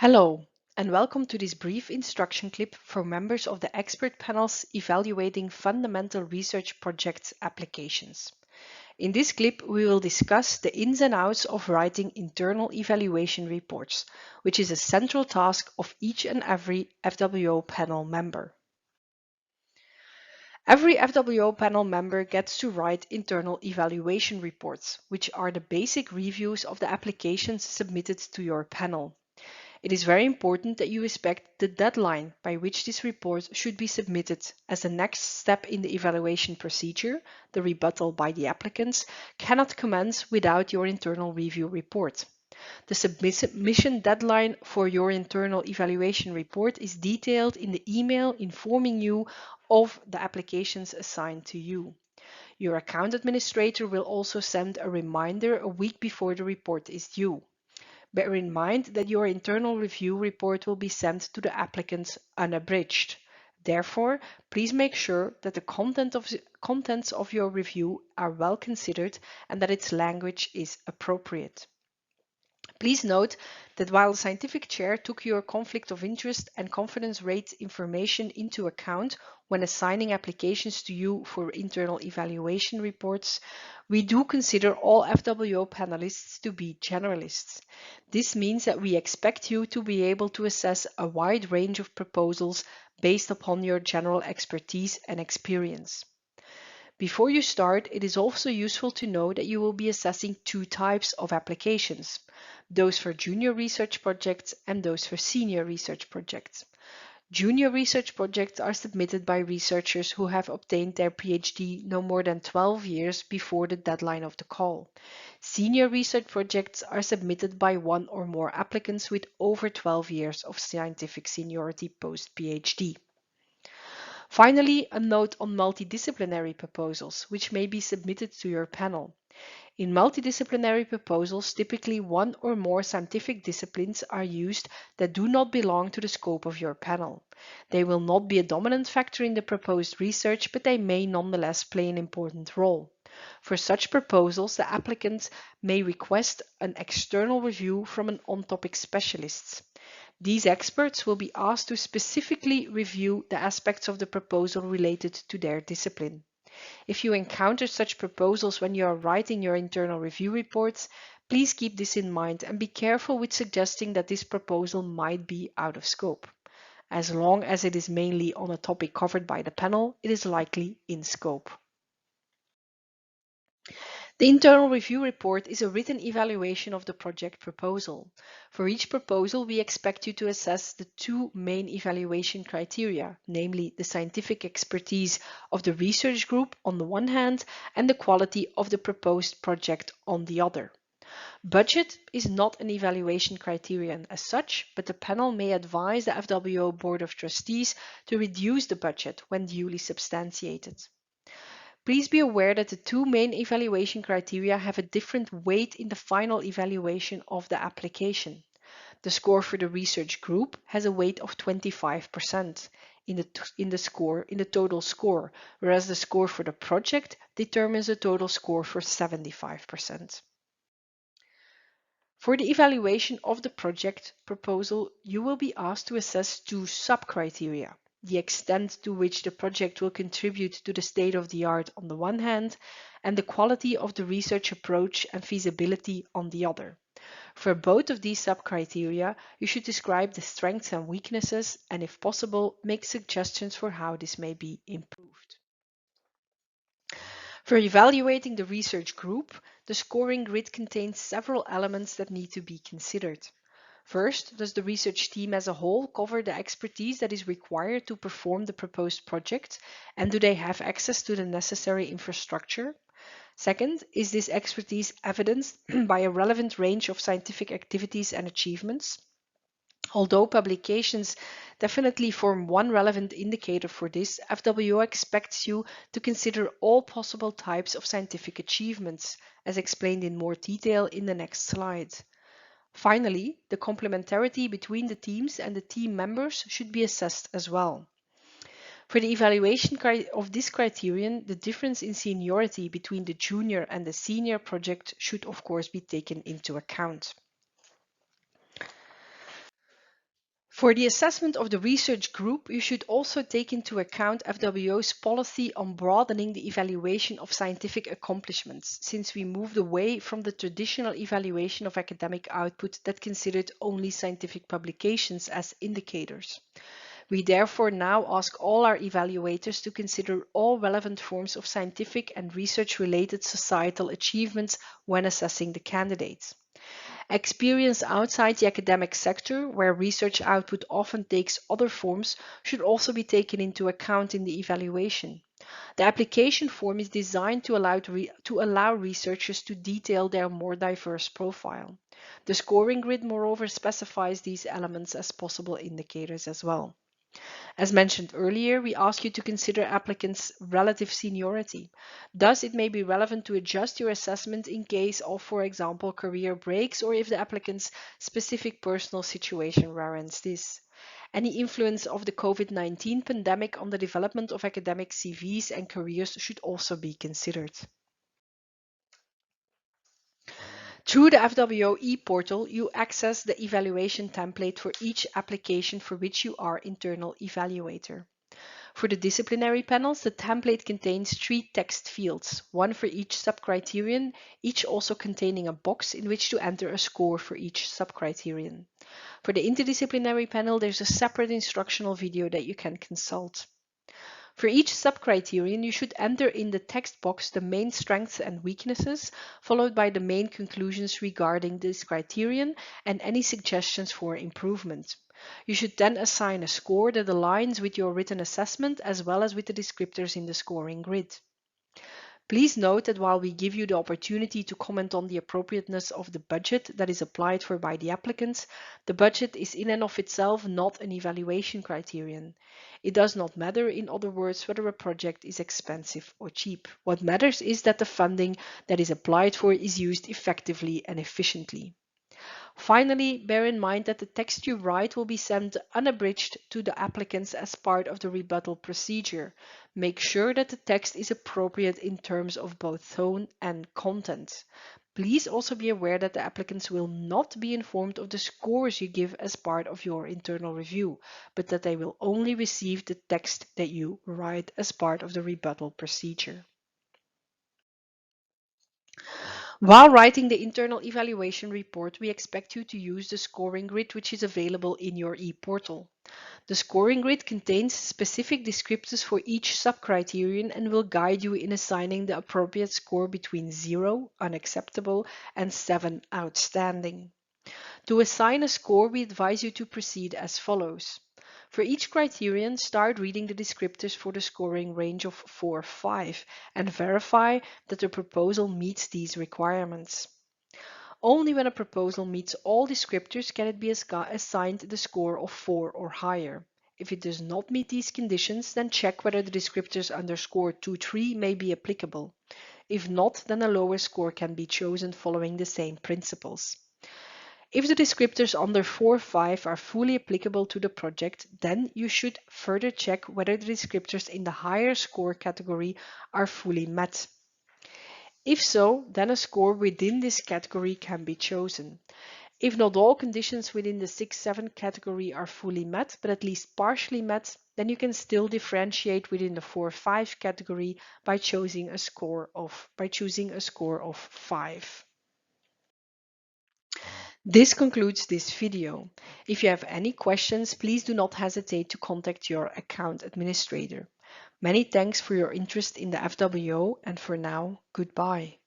Hello, and welcome to this brief instruction clip for members of the expert panels evaluating fundamental research projects applications. In this clip, we will discuss the ins and outs of writing internal evaluation reports, which is a central task of each and every FWO panel member. Every FWO panel member gets to write internal evaluation reports, which are the basic reviews of the applications submitted to your panel. It is very important that you respect the deadline by which this report should be submitted, as the next step in the evaluation procedure, the rebuttal by the applicants, cannot commence without your internal review report. The submission deadline for your internal evaluation report is detailed in the email informing you of the applications assigned to you. Your account administrator will also send a reminder a week before the report is due. Bear in mind that your internal review report will be sent to the applicants unabridged. Therefore, please make sure that the contents of your review are well considered and that its language is appropriate. Please note that while the scientific chair took your conflict of interest and confidence rate information into account when assigning applications to you for internal evaluation reports, we do consider all FWO panelists to be generalists. This means that we expect you to be able to assess a wide range of proposals based upon your general expertise and experience. Before you start, it is also useful to know that you will be assessing two types of applications, those for junior research projects and those for senior research projects. Junior research projects are submitted by researchers who have obtained their PhD no more than 12 years before the deadline of the call. Senior research projects are submitted by one or more applicants with over 12 years of scientific seniority post-PhD. Finally, a note on multidisciplinary proposals, which may be submitted to your panel. In multidisciplinary proposals, typically one or more scientific disciplines are used that do not belong to the scope of your panel. They will not be a dominant factor in the proposed research, but they may nonetheless play an important role. For such proposals, the applicant may request an external review from an on-topic specialist. These experts will be asked to specifically review the aspects of the proposal related to their discipline. If you encounter such proposals when you are writing your internal review reports, please keep this in mind and be careful with suggesting that this proposal might be out of scope. As long as it is mainly on a topic covered by the panel, it is likely in scope. The internal review report is a written evaluation of the project proposal. For each proposal, we expect you to assess the two main evaluation criteria, namely the scientific expertise of the research group on the one hand and the quality of the proposed project on the other. Budget is not an evaluation criterion as such, but the panel may advise the FWO Board of Trustees to reduce the budget when duly substantiated. Please be aware that the two main evaluation criteria have a different weight in the final evaluation of the application. The score for the research group has a weight of 25% in the total score, whereas the score for the project determines the total score for 75%. For the evaluation of the project proposal, you will be asked to assess two sub-criteria: the extent to which the project will contribute to the state of the art on the one hand, and the quality of the research approach and feasibility on the other. For both of these sub-criteria, you should describe the strengths and weaknesses and, if possible, make suggestions for how this may be improved. For evaluating the research group, the scoring grid contains several elements that need to be considered. First, does the research team as a whole cover the expertise that is required to perform the proposed project, and do they have access to the necessary infrastructure? Second, is this expertise evidenced by a relevant range of scientific activities and achievements? Although publications definitely form one relevant indicator for this, FWO expects you to consider all possible types of scientific achievements, as explained in more detail in the next slide. Finally, the complementarity between the teams and the team members should be assessed as well. For the evaluation of this criterion, the difference in seniority between the junior and the senior project should of course be taken into account. For the assessment of the research group, you should also take into account FWO's policy on broadening the evaluation of scientific accomplishments, since we moved away from the traditional evaluation of academic output that considered only scientific publications as indicators. We therefore now ask all our evaluators to consider all relevant forms of scientific and research-related societal achievements when assessing the candidates. Experience outside the academic sector, where research output often takes other forms, should also be taken into account in the evaluation. The application form is designed to allow researchers to detail their more diverse profile. The scoring grid, moreover, specifies these elements as possible indicators as well. As mentioned earlier, we ask you to consider applicants' relative seniority. Thus, it may be relevant to adjust your assessment in case of, for example, career breaks or if the applicant's specific personal situation warrants this. Any influence of the COVID-19 pandemic on the development of academic CVs and careers should also be considered. Through the FWO e-portal, you access the evaluation template for each application for which you are internal evaluator. For the disciplinary panels, the template contains 3 text fields, one for each subcriterion, each also containing a box in which to enter a score for each subcriterion. For the interdisciplinary panel, there's a separate instructional video that you can consult. For each subcriterion, you should enter in the text box the main strengths and weaknesses, followed by the main conclusions regarding this criterion and any suggestions for improvement. You should then assign a score that aligns with your written assessment as well as with the descriptors in the scoring grid. Please note that while we give you the opportunity to comment on the appropriateness of the budget that is applied for by the applicants, the budget is in and of itself not an evaluation criterion. It does not matter, in other words, whether a project is expensive or cheap. What matters is that the funding that is applied for is used effectively and efficiently. Finally, bear in mind that the text you write will be sent unabridged to the applicants as part of the rebuttal procedure. Make sure that the text is appropriate in terms of both tone and content. Please also be aware that the applicants will not be informed of the scores you give as part of your internal review, but that they will only receive the text that you write as part of the rebuttal procedure. While writing the internal evaluation report, we expect you to use the scoring grid which is available in your e-portal. The scoring grid contains specific descriptors for each subcriterion and will guide you in assigning the appropriate score between 0, unacceptable, and 7, outstanding. To assign a score, we advise you to proceed as follows. For each criterion, start reading the descriptors for the scoring range of 4-5 and verify that the proposal meets these requirements. Only when a proposal meets all descriptors can it be assigned the score of 4 or higher. If it does not meet these conditions, then check whether the descriptors under score 2-3 may be applicable. If not, then a lower score can be chosen following the same principles. If the descriptors under 4-5 are fully applicable to the project, then you should further check whether the descriptors in the higher score category are fully met. If so, then a score within this category can be chosen. If not all conditions within the 6-7 category are fully met, but at least partially met, then you can still differentiate within the 4-5 category by choosing a score of 5. This concludes this video. If you have any questions, please do not hesitate to contact your account administrator. Many thanks for your interest in the FWO, and for now, goodbye.